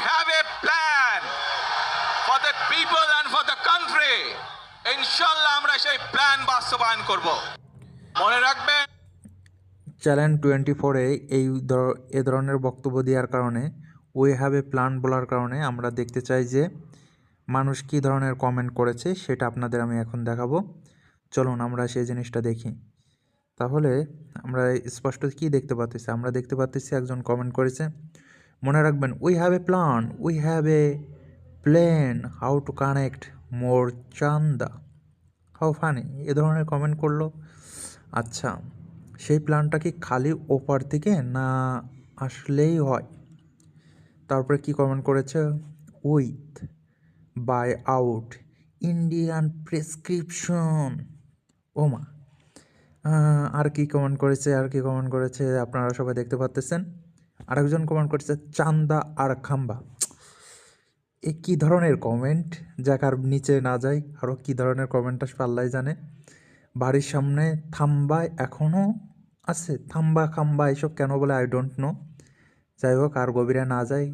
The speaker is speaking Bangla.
have a plan for the people and for the country. ইনশাআল্লাহ আমরা সেই প্ল্যান বাস্তবায়ন করব। মনে রাখবেন, চ্যানেল 24-এ এ ধরনের বক্তব্য দেওয়ার কারণে, উই হ্যাভ এ প্ল্যান বলার কারণে আমরা দেখতে চাই যে মানুষ কী ধরনের কমেন্ট করেছে, সেটা আপনাদের আমি এখন দেখাবো। চলুন আমরা সেই জিনিসটা দেখি। তাহলে আমরা স্পষ্ট কী দেখতে পাচ্ছি? আমরা দেখতে পাচ্ছি একজন কমেন্ট করেছে, মনে রাখবেন, we have a plan, we have a plan how to connect more চান্দা। হাউ ফানি, এ ধরনের কমেন্ট করলো। আচ্ছা, সেই প্ল্যানটা কি খালি ওপার থেকে না আসলেই হয়? তারপরে কি কমেন্ট করেছে, উইথ বাই আউট ইন্ডিয়ান প্রেসক্রিপশন। ওমা, আর কি কমেন্ট করেছে আপনারা সবাই দেখতে পাচ্ছেন। আরেকজন কমেন্ট করেছে চান্দা আর খাম্বা। এ কী ধরনের কমেন্ট, যাক আর নিচে না যাই, আরও কী ধরনের কমেন্টটা পাল্লাই জানে। বাড়ির সামনে থাম্বা এখনও আছে, থাম্বা খাম্বা এসব কেন বলে আই ডোন্ট নো। যাই হোক, আর গভীরে না যাই,